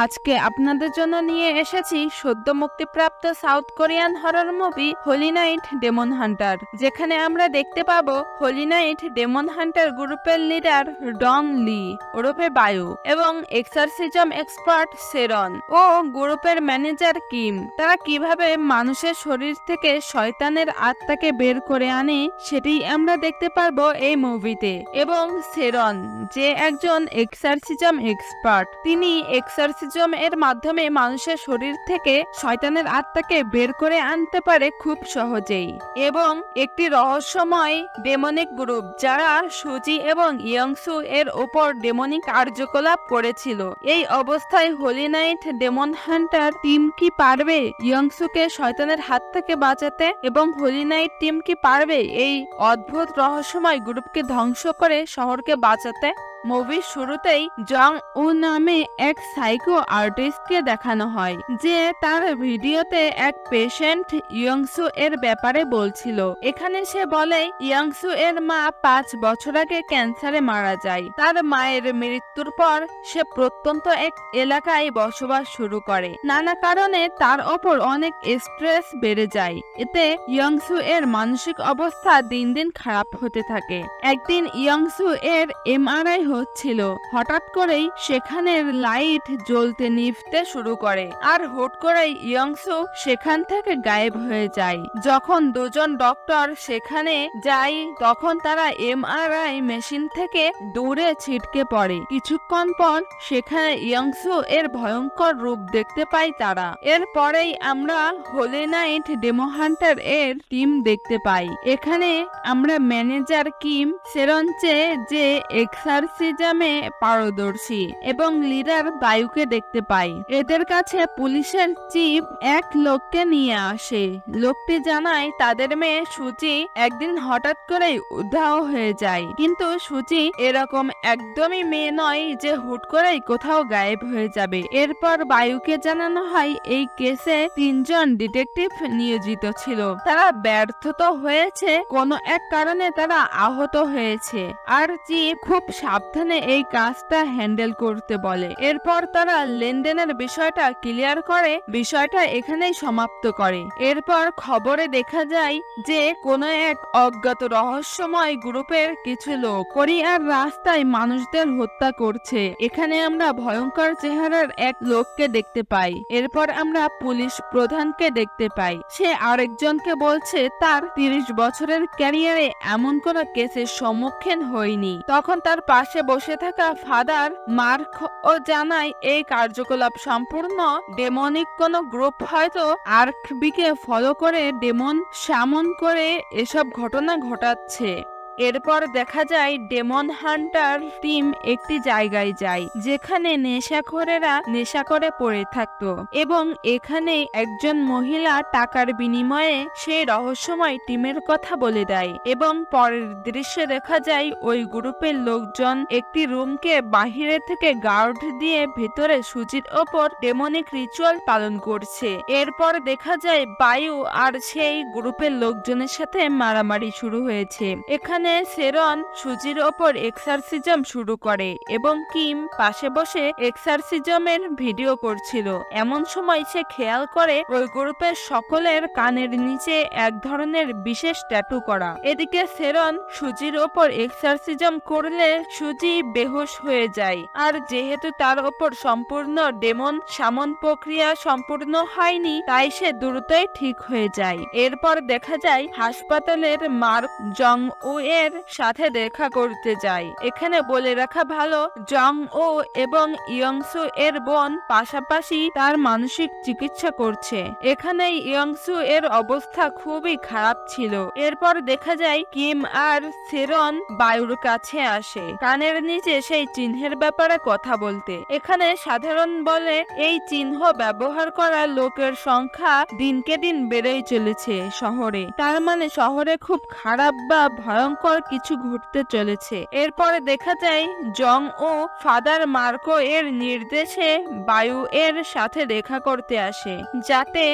আজকে আপনাদের জন্য নিয়ে এসেছি সদ্য মুক্তিপ্রাপ্ত South Korean horror movie Holy Night Demon Hunter, যেখানে আমরা দেখতে পাবো হোলি নাইট ডেমন হান্টার গ্রুপের লিডার ডং লি ওরফে বায়ু এবং এক্সারসিজম এক্সপার্ট সেরন ও গ্রুপের ম্যানেজার কিম তারা কিভাবে মানুষের শরীর থেকে শয়তানের আত্মাকে বের করে আনে সেটি আমরা দেখতে পারবো এই মুভিতে। এবং সেরন যে একজন এক্সারসিজম এক্সপার্ট, তিনি এক্সারসিজম এর মাধ্যমে মানুষের শরীর থেকে শয়তানের আত্মাকে বের করে আনতে পারে খুব সহজেই। এবং একটি রহস্যময় ডেমনিক গ্রুপ যারা সুজি এবং ইয়ংসু এর উপর ডেমনিক কার্যকলাপ করেছিল। এই অবস্থায় Holy Night Demon Hunter team কি পারবে ইয়ংসুকে শয়তানের হাত থেকে বাঁচাতে, এবং হোলি নাইট টিম কি পারবে এই অদ্ভুত রহস্যময় গ্রুপকে ধ্বংস করে শহরকে বাঁচাতে? মুভির শুরুতেই জং উ নামে এক সাইকো আর্টিস্টকে দেখানো হয় যে তার ভিডিওতে এক পেশেন্ট ইয়ংসু এর ব্যাপারে বলছিল। এখানে সে বলে ইয়ংসু এর মা 5 বছর আগে ক্যান্সারে মারা যায়। তার মায়ের মৃত্যুর পর সে প্রত্যন্ত এক এলাকায় বসবাস শুরু করে। নানা কারণে তার ওপর অনেক স্ট্রেস বেড়ে যায়। এতে ইয়ংসু এর মানসিক অবস্থা দিন দিন খারাপ হতে থাকে। একদিন ইয়ংসু এর এমআরআই হচ্ছিল, হঠাৎ করেই সেখানের লাইট জ্বলতে নিভতে শুরু করে আর হুট করেই ইয়ংসু সেখান থেকে গায়েব হয়ে যায়। যখন দুজন ডক্টর সেখানে যায় তখন তারা এমআরআই মেশিন থেকে দূরে ছিটকে পড়ে। কিছুক্ষণ পর সেখানে ইয়ংসু এর ভয়ঙ্কর রূপ দেখতে পায় তারা। এরপরেই আমরা হোলি নাইট ডেমো হান্টার এর টিম দেখতে পাই। এখানে আমরা ম্যানেজার কিম, সেরনচে যে এক্সারসিজমে পারদর্শী, এবং লিডার বায়ুকে দেখতে পাই। এদের কাছে পুলিশের চিফ এক লোককে নিয়ে আসে। লোকটি জানায় তাদের মেয়ে সুচি একদিন হঠাৎ করেই উধাও হয়ে যায়, কিন্তু সুচি এরকম একদমই মেয়ে নয় যে হুট করেই কোথাও গায়েব হয়ে যাবে। এরপর বায়ুকে জানানো হয় এই কেসে 3 জন ডিটেকটিভ নিয়োজিত ছিল, তারা ব্যর্থ তো হয়েছে, কোনো এক কারণে তারা আহত হয়েছে, আর চিফ খুব সাবধানে এই কাজটা হ্যান্ডেল করতে বলে। এরপর তারা লেনদেনের বিষয়টা ক্লিয়ার করে বিষয়টা এখানেই সমাপ্ত করে। এরপর খবরে দেখা যায় যে কোনো এক অজ্ঞাত রহস্যময় গ্রুপের কিছু লোক কোরিয়ার রাস্তায় মানুষদের হত্যা করছে। এখানে আমরা ভয়ঙ্কর চেহারার এক লোককে দেখতে পাই। এরপর আমরা পুলিশ প্রধানকে দেখতে পাই। সে আরেকজনকে বলছে তার 30 বছরের ক্যারিয়ারে এমন কোনো কেসের সম্মুখীন হয়নি। তখন তার পাশে বসে থাকা ফাদার মার্ক ও জানায় এই কার্যকলাপ সম্পূর্ণ ডেমনিক কোন গ্রুপ হয়তো আর্কবিকে ফলো করে ডেমন সামন করে এসব ঘটনা ঘটাচ্ছে। এরপর দেখা যায় ডেমন হান্টার টিম একটি জায়গায় যায় যেখানে নেশাখোরেরা নেশা করে পড়ে থাকতো, এবং এখানে একজন মহিলা টাকার বিনিময়ে সেই রহস্যময় টিমের কথা বলে দেয়। এবং পরের দৃশ্যে দেখা যায় ওই গ্রুপের লোকজন একটি রুমকে বাহিরে থেকে গার্ড দিয়ে ভেতরে সুচির ওপর ডেমনিক রিচুয়াল পালন করছে। এরপর দেখা যায় বায়ু আর সেই গ্রুপের লোকজনের সাথে মারামারি শুরু হয়েছে। এখানে সেরন সুজির ওপর এক্সারসিজম শুরু করে এবং কিম পাশে বসে এক্সারসিজমের ভিডিও করছিল। এমন সময় সে খেয়াল করে ওই গ্রুপের সকলের কানের নিচে এক ধরনের বিশেষ ট্যাটু করা। এদিকে সেরন সুজির ওপর এক্সারসিজম করলে সুজি বেহুশ হয়ে যায়, আর যেহেতু তার ওপর সম্পূর্ণ ডেমন শামন প্রক্রিয়া সম্পূর্ণ হয়নি তাই সে দ্রুতই ঠিক হয়ে যায়। এরপর দেখা যায় হাসপাতালের মার্ক জং উ এর সাথে দেখা করতে যায়। এখানে বলে রাখা ভালো, জং ও এবং ইয়ংসু এর বোন পাশাপাশি তার মানসিক চিকিৎসা করছে। এখানে ইয়ংসু এর অবস্থা খুবই খারাপ ছিল। এরপর দেখা যায় কিম আর সেরন বায়ুর কাছে আসে কানের নিচে সেই চিহ্নের ব্যাপারে কথা বলতে। এখানে সাধারণ বলে এই চিহ্ন ব্যবহার করা লোকের সংখ্যা দিনকে দিন বেড়েই চলেছে শহরে, তার মানে শহরে খুব খারাপ বা ভয়ঙ্কর ভয়ঙ্কর কিছু ঘটতে চলেছে। এরপরে দেখা যায় জং ও ফাদার মার্কো এর নির্দেশে বায়ু এর সাথে দেখা করতে আসে, যাতে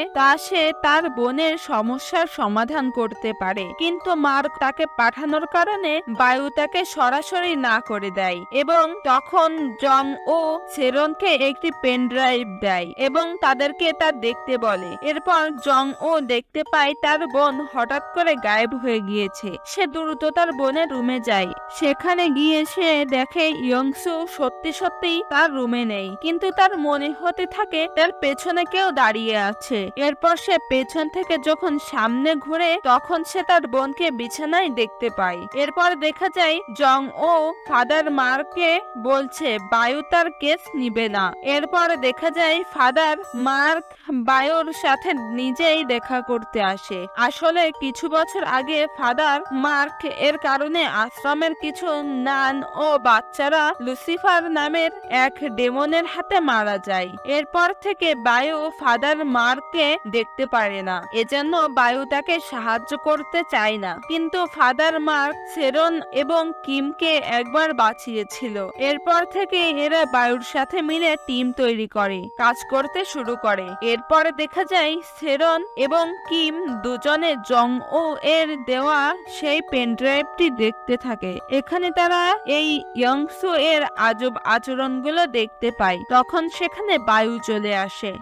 সে তার বোনের সমস্যার সমাধান করতে পারে। কিন্তু মার্ক তাকে পাঠানোর কারণে বায়ু তাকে সরাসরি না করে দেয় এবং তখন জং ও সেরনকে একটি পেন ড্রাইভ দেয় এবং তাদেরকে তা দেখতে বলে। এরপর জং ও দেখতে পায় তার বোন হঠাৎ করে গায়েব হয়ে গিয়েছে। সে দ্রুত তার বোনের রুমে যায়। সেখানে গিয়ে সে দেখে ইয়ংসু সত্যি সত্যি তার রুমে নেই, কিন্তু তার মনে হতে থাকে তার পেছনে কেউ দাঁড়িয়ে আছে। এরপর সে পেছন থেকে যখন সামনে ঘুরে তখন সে তার বোনকে বিছানায় দেখতে পায়। এরপর দেখা যায় জং ও ফাদার মার্ককে বলছে বায়ু তার কেস নিবে না। এরপর দেখা যায় ফাদার মার্ক বায়ুর সাথে নিজেই দেখা করতে আসে। আসলে কিছু বছর আগে ফাদার মার্ক এর কারণে আশ্রমের কিছু নান ও বাচ্চারা লুসিফার নামের এক ডেমনের হাতে মারা যায়। এরপর থেকে বায়ু ফাদার মার্ককে দেখতে পারে না, এজন্য বায়ু তাকে সাহায্য করতে চায় না। কিন্তু ফাদার মার্ক সেরন এবং কিমকে একবার বাঁচিয়েছিল। এরপর থেকে এরা বায়ুর সাথে মিলে টিম তৈরি করে কাজ করতে শুরু করে। এরপর দেখা যায় সেরন এবং কিম দুজনে জং ও এর দেওয়া সেই পেনড্রাইভটি দেখতে থাকে। এখানে তারা এই ইয়ংসু এর আজব আচরণগুলো দেখতে পায়। তখন সেখানে বায়ু চলে আসে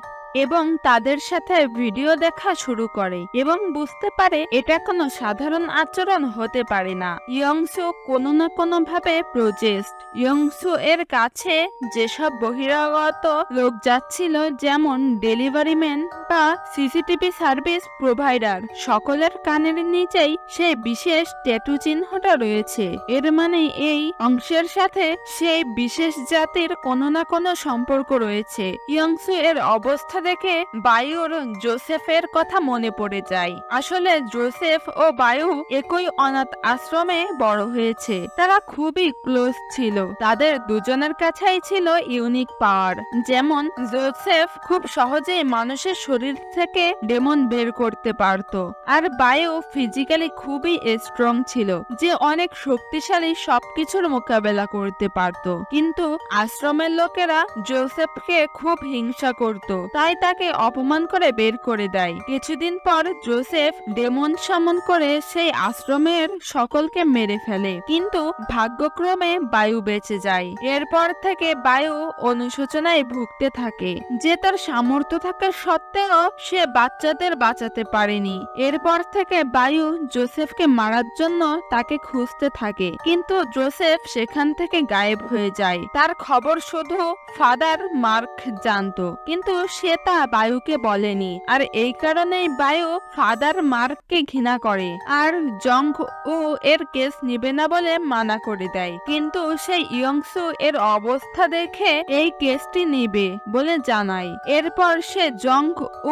এবং তাদের সাথে ভিডিও দেখা শুরু করে এবং বুঝতে পারে এটা কোনো সাধারণ আচরণ হতে পারে না। ইয়ংসু কোনো না কোনো ভাবে প্রজেস্ট। ইয়ংসু এর কাছে যেসব বহিরাগত লোক যাচ্ছিল, যেমন ডেলিভারি ম্যান বা সিসিটিভি সার্ভিস প্রোভাইডার, সকলের কানের নিচেই সেই বিশেষ ট্যাটু চিহ্নটা রয়েছে। এর মানে এই অংশের সাথে সেই বিশেষ জাতির কোনো না কোনো সম্পর্ক রয়েছে। ইয়ংসু এর অবস্থা দেখে বায়ুর জোসেফের কথা মনে পড়ে যায়। আসলে জোসেফ ও বায়ু একই অনাথ আশ্রমে বড় হয়েছে। তারা খুবই ক্লোজ ছিল। তাদের দুজনের কাছেই ছিল ইউনিক পাওয়ার। যেমন জোসেফ খুব সহজেই মানুষের শরীর থেকে ডেমন বের করতে পারত, আর বায়ু ফিজিক্যালি খুবই স্ট্রং ছিল, যে অনেক শক্তিশালী সবকিছুর মোকাবেলা করতে পারত। কিন্তু আশ্রমের লোকেরা জোসেফকে খুব হিংসা করত, তাই তাকে অপমান করে বের করে দেয়। কিছুদিন পর জোসেফ ডেমন সামন করে সেই আশ্রমের সকলকে মেরে ফেলে, কিন্তু ভাগ্যক্রমে বায়ু বেঁচে যায়। এরপর থেকে বায়ু অনুশোচনায় ভুগতে থাকে যে তার সামর্থ্য থাকা সত্ত্বেও সে বাচ্চাদের বাঁচাতে পারেনি। এরপর থেকে বায়ু জোসেফকে মারার জন্য তাকে খুঁজতে থাকে, কিন্তু জোসেফ সেখান থেকে গায়েব হয়ে যায়। তার খবর শুধু ফাদার মার্ক জানতো, কিন্তু সে তা বায়ুকে বলেনি। আর এই কারণেই বায়ু ফাদার মার্ককে ঘৃণা করে আর জং ও এর কেস নিবে না বলে মানা করে দেয়। কিন্তু সেই ইয়ংসু এর অবস্থা দেখে এই কেসটি নিবে বলে জানায়। এরপর সে জং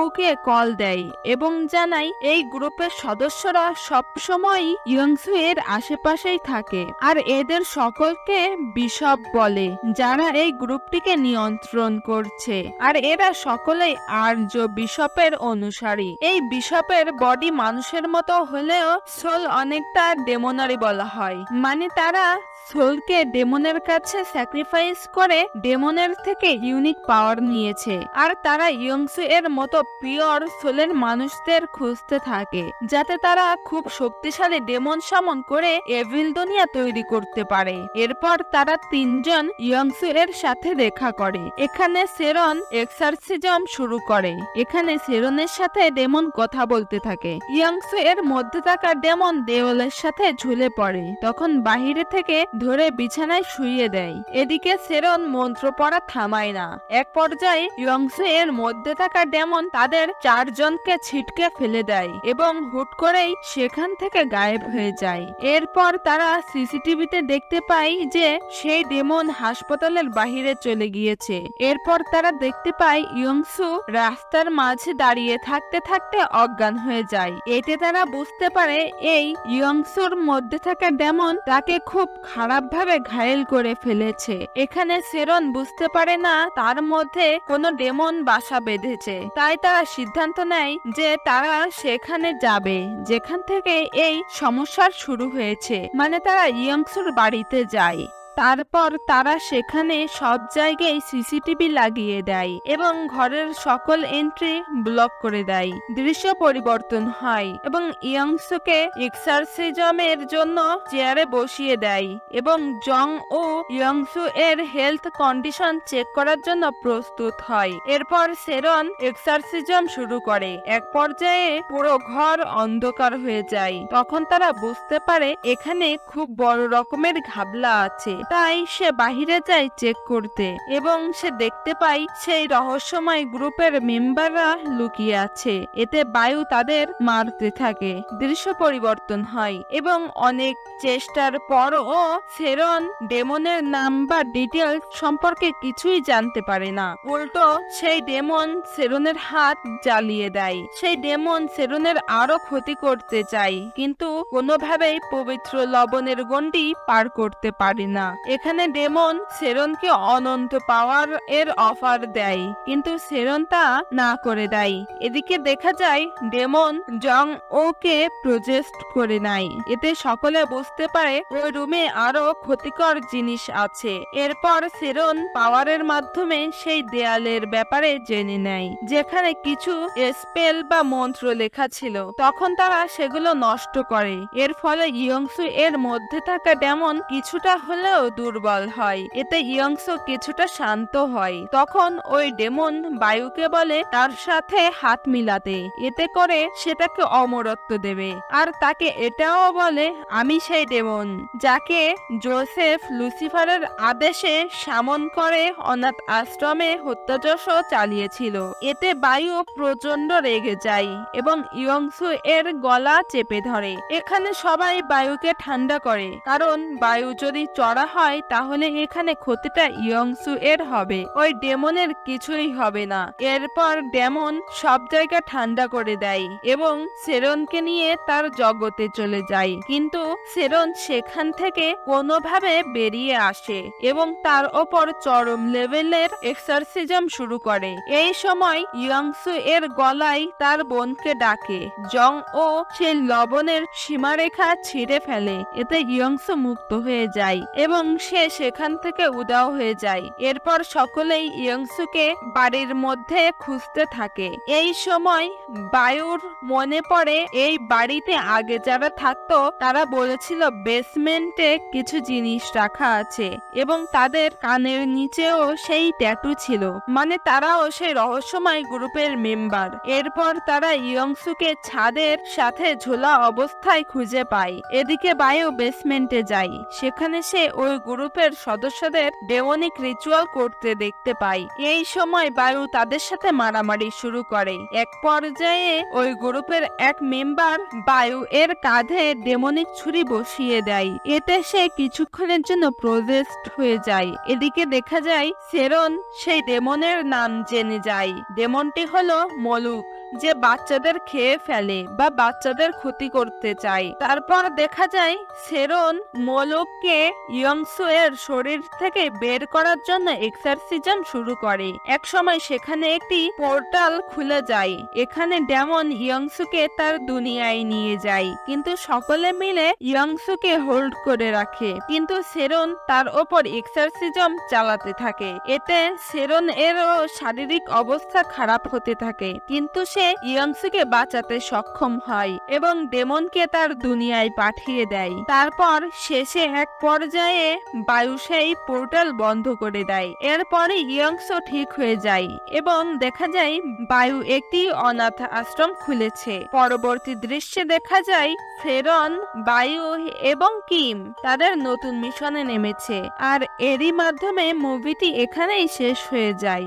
ওকে কল দেয় এবং জানায় এই গ্রুপের সদস্যরা সবসময় ইয়ংসু এর আশেপাশেই থাকে আর এদের সকলকে বিশপ বলে, যারা এই গ্রুপটিকে নিয়ন্ত্রণ করছে। আর এরা সকলেই আর্য বিশপের অনুসারী। এই বিশপের বডি মানুষের মতো হলেও সোল অনেকটা ডেমনারি বলা হয়, মানে তারা সোলকে ডেমনের কাছে স্যাক্রিফাইস করে ডেমনের থেকে ইউনিক পাওয়ার নিয়েছে। আর তারা ইয়ংসু এর মতো পিওর সোলের মানুষদের খুঁজতে থাকে, যাতে তারা খুব শক্তিশালী ডেমন সামন করে এভিল দুনিয়া তৈরি করতে পারে। এরপর তারা তিনজন ইয়ংসু এর সাথে দেখা করে। এখানে সেরন এক্সারসিজম শুরু করে। এখানে সেরনের সাথে ডেমন কথা বলতে থাকে। ইয়ংসু এর মধ্যে থাকা ডেমন দেওয়ালের সাথে ঝুলে পড়ে, তখন বাহিরে থেকে ধরে বিছানায় শুইয়ে দেয়। এদিকে সেরন মন্ত্র পড়া থামায় না। এক পর্যায়ে ইয়ংসু এর মধ্যে থাকা ডেমন তাদের চারজনকে ছিটকে ফেলে দেয় এবং হুট করেই সেখান থেকে গায়েব হয়ে যায়। এরপর তারা সিসিটিভিতে দেখতে পায় যে সেই ডেমন হাসপাতালের বাহিরে চলে গিয়েছে। এরপর তারা দেখতে পায় ইয়ংসু রাস্তার মাঝে দাঁড়িয়ে থাকতে থাকতে অজ্ঞান হয়ে যায়। এতে তারা বুঝতে পারে এই ইয়ংসুর মধ্যে থাকা ডেমন তাকে খুব খারাপভাবে ঘায়েল করে ফেলেছে। এখানে সেরন বুঝতে পারে না তার মধ্যে কোনো ডেমন বাসা বেঁধেছে, তাই তারা সিদ্ধান্ত নেয় যে তারা সেখানে যাবে যেখান থেকে এই সমস্যার শুরু হয়েছে, মানে তারা ইয়ংসুর বাড়িতে যায়। তারপর তারা সেখানে সব জায়গায় সিসিটিভি লাগিয়ে দেয় এবং ঘরের সকল এন্ট্রি ব্লক করে দেয়। দৃশ্য পরিবর্তন হয় এবং ইয়ংসুকে এক্সারসিজমের জন্য চেয়ারে বসিয়ে দেয় এবং জং ও ইয়ংসু এর হেলথ কন্ডিশন চেক করার জন্য প্রস্তুত হয়। এরপর সেরন এক্সারসিজম শুরু করে। এক পর্যায়ে পুরো ঘর অন্ধকার হয়ে যায়। তখন তারা বুঝতে পারে এখানে খুব বড় রকমের ঘাবলা আছে, তাই সে বাহিরে যায় চেক করতে এবং সে দেখতে পায় সেই রহস্যময় গ্রুপের মেম্বাররা লুকিয়ে আছে। এতে বায়ু তাদের মারতে থাকে। দৃশ্য পরিবর্তন হয় এবং অনেক চেষ্টার পরও সেরন ডেমনের নাম বা ডিটেলস সম্পর্কে কিছুই জানতে পারে না। উল্টো সেই ডেমন সেরনের হাত জ্বালিয়ে দেয়। সেই ডেমন সেরনের আরো ক্ষতি করতে চায়, কিন্তু কোনোভাবেই পবিত্র লবণের গণ্ডি পার করতে পারে না। এখানে ডেমন সেরনকে অনন্ত পাওয়ার এর অফার দেয়, কিন্তু সেরন তা না করে দেয়। এদিকে দেখা যায় ডেমন জং ওকে প্রজেস্ট করে নেয়। এতে সকলে বুঝতে পারে ওই রুমে আরো ক্ষতিকর জিনিস আছে। এরপর সেরন পাওয়ারের মাধ্যমে সেই দেয়ালের ব্যাপারে জেনে নেয়, যেখানে কিছু স্পেল বা মন্ত্র লেখা ছিল। তখন তারা সেগুলো নষ্ট করে। এর ফলে ইয়ংসু এর মধ্যে থাকা ডেমন কিছুটা হলেও দুর্বল হয়। এতে ইয়ংসু কিছুটা শান্ত হয়। তখন ওই ডেমন বায়ুকে বলে তার সাথে হাত মিলাতে, এতে করে সেটাকে অমরত্ব দেবে। আর তাকে এটাও বলে আমি সেই ডেমন যাকে জোসেফ লুসিফারের আদেশে সামন করে অনাথ আশ্রমে হত্যাযজ্ঞ চালিয়েছিল। এতে বায়ু প্রচন্ড রেগে যায় এবং ইয়ংসু এর গলা চেপে ধরে। এখানে সবাই বায়ুকে ঠান্ডা করে, কারণ বায়ু যদি চড়া হয় তাহলে এখানে ক্ষতিটা ইয়ংসু এর হবে, ওই ডেমনের কিছুই হবে না। এরপর ডেমন সব জায়গা ঠান্ডা করে দেয় এবং সেরনকে নিয়ে তার জগতে চলে যায়। কিন্তু সেরন সেখান থেকে কোনোভাবে বেরিয়ে আসে এবং তার ওপর চরম লেভেলের এক্সারসিজম শুরু করে। এই সময় ইয়ংসু এর গলায় তার বোনকে ডাকে। জং ও সেই লবণের সীমারেখা ছিঁড়ে ফেলে। এতে ইয়ংসু মুক্ত হয়ে যায় এবং সে সেখান থেকে উধাও হয়ে যায়। এরপর সকলেই ইয়ংসুকে বাড়ির মধ্যে খুঁজতে থাকে। এই সময় বায়ুর মনে পড়ে এই বাড়িতে আগে যারা থাকতো তারা বলেছিল বেসমেন্টে কিছু জিনিস রাখা আছে এবং তাদের কানের নিচেও সেই ট্যাটু ছিল, মানে তারাও সেই রহস্যময় গ্রুপের মেম্বার। এরপর তারা ইয়ংসুকে ছাদের সাথে ঝোলা অবস্থায় খুঁজে পায়। এদিকে বায়ু বেসমেন্টে যায়। সেখানে সে ওই গ্রুপের সদস্যদের ডেমনিক রিচুয়াল করতে দেখতে পায়। এই সময় বায়ু তাদের সাথে মারামারি শুরু করে। এক পর্যায়ে ওই গ্রুপের এক মেম্বার বায়ু এর কাঁধে ডেমনিক ছুরি বসিয়ে দেয়। এতে সে কিছুক্ষণের জন্য প্রজেস্ট হয়ে যায়। এদিকে দেখা যায় সেরন সেই ডেমনের নাম জেনে যায়। ডেমনটি হলো মলুক, যে বাচ্চাদের খেয়ে ফেলে বা বাচ্চাদের ক্ষতি করতে চায়। তারপর দেখা যায় সেরন মলুককে ইয়ংসু এর শরীর থেকে বের করার জন্য এক্সারসিজম শুরু করে। এক সময় সেখানে একটি পোর্টাল খুলে যায়। এখানে ডেমন ইয়ংসুকে তার দুনিয়ায় নিয়ে যায়, কিন্তু সকলে মিলে ইয়ংসুকে হোল্ড করে রাখে। কিন্তু সেরন তার ওপর এক্সারসিজম চালাতে থাকে। এতে সেরন এরও শারীরিক অবস্থা খারাপ হতে থাকে, কিন্তু সে ইয়ংসুকে বাঁচাতে সক্ষম হয় এবং ডেমনকে তার দুনিয়ায় পাঠিয়ে দেয়। তারপর শেষে এক পর্যায়ে বায়ু সেই পোর্টাল বন্ধ করে দেয়। এরপরে ইয়ংসু ঠিক হয়ে যায় এবং দেখা যায় বায়ু একটি অনাথ আশ্রম খুলেছে। পরবর্তী দৃশ্যে দেখা যায় সেরন, বায়ু এবং কিম তাদের নতুন মিশনে নেমেছে। আর এরই মাধ্যমে মুভিটি এখানেই শেষ হয়ে যায়।